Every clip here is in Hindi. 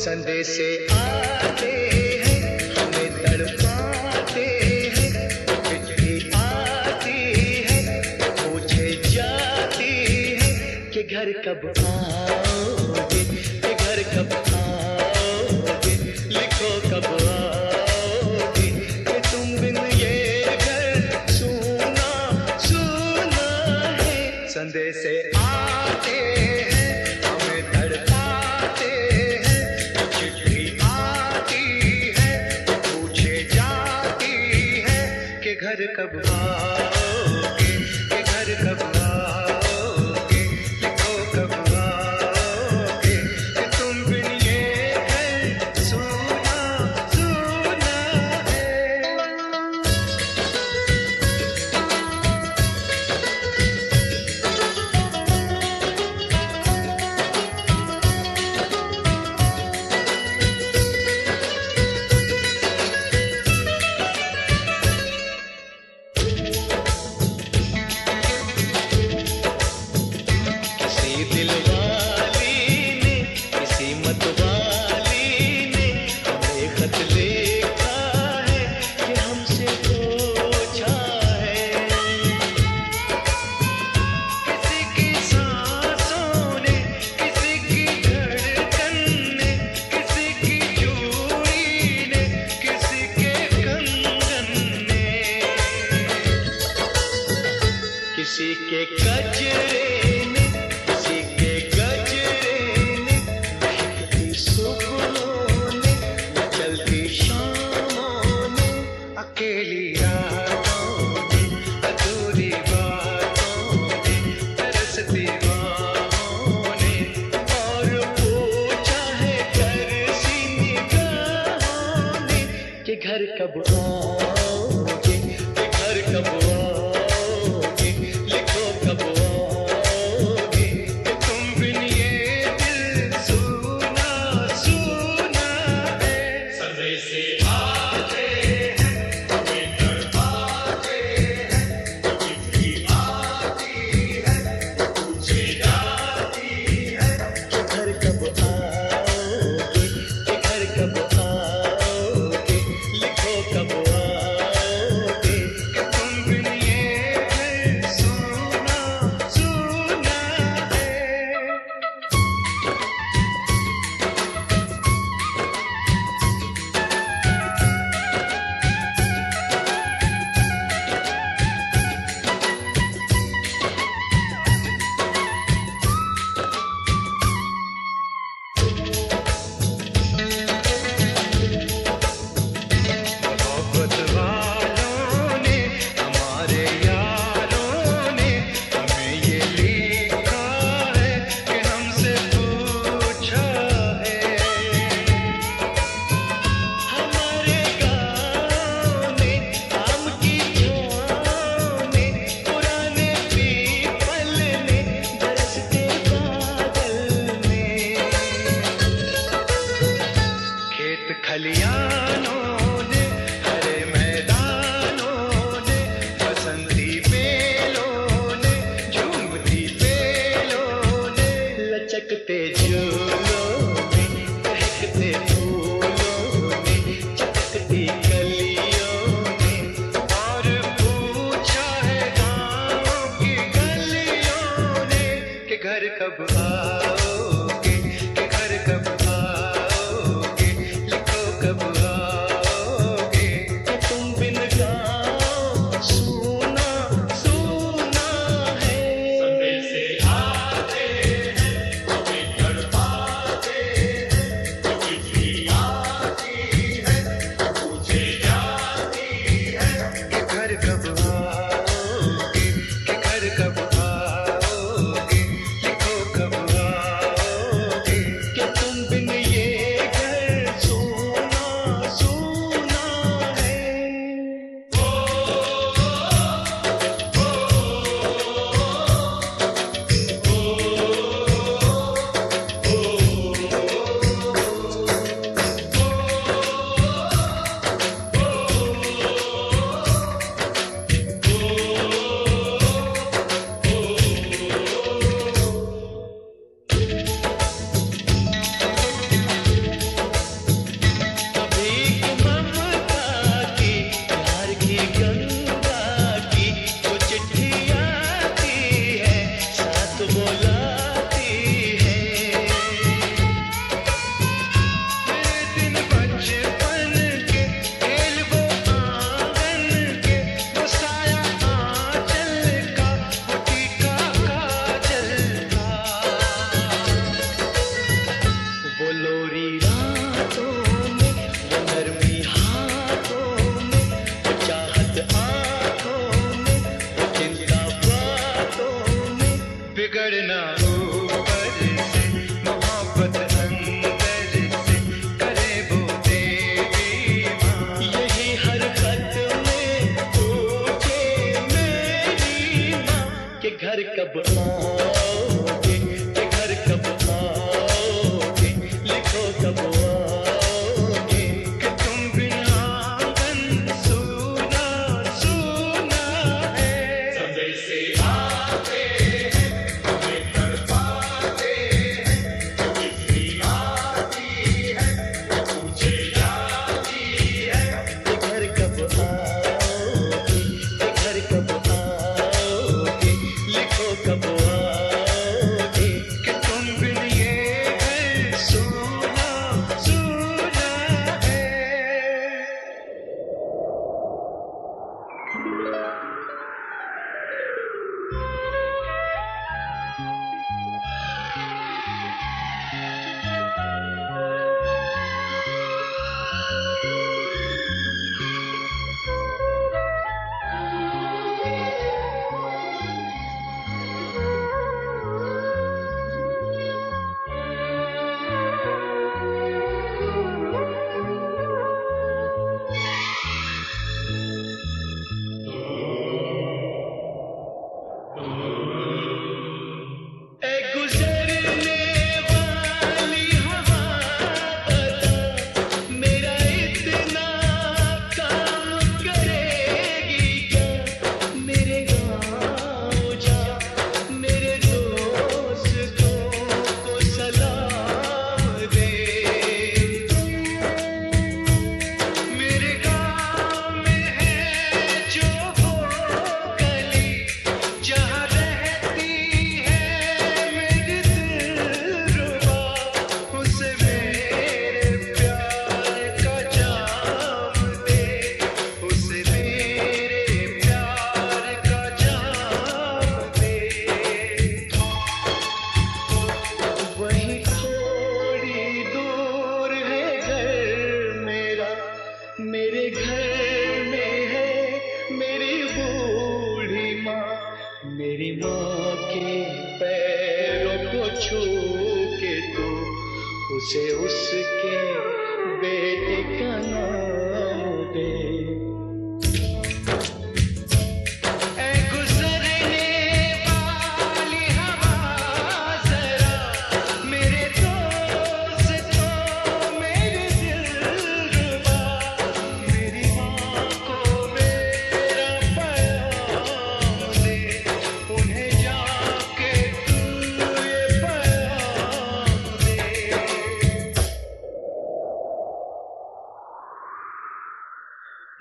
संदेशे आते हैं, हमें तड़पाते हैं, चिट्ठी आती है, पूछे जाती है कि घर कब आओगे, कि घर कब आओगे, लिखो कब आओगे, कि तुम बिन ये घर सूना सूना है। संदेशे आते हैं, हमें तड़पाते हैं, घर कब आओगे, कि घर कब आओगे, लिखो कब आओगे, कि तुम बिन ये घर सूना सूना है। किसी के कजरे ने, किसी के गजरे ने, महकती सुबहों ने, चलती शामों ने, अकेली रातों ने, अधूरी बातों ने, तरसती बाहों ने, और पूछा है तरसी निगाहों ने कि घर कब आओगे, कि घर कब आओगे, खलियानों ने, हरे मैदानों ने, बसंती बेलों ने, झूमती बेलों ने, लचकते झूलों ने, महकते फूलों ने, चटकती कलियों ने, और पूछा है गाँव की गलियों ने कि घर कब आओगे, कि घर कब आओगे, लिखो कब आओगे।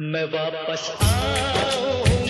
मैं वापस आऊं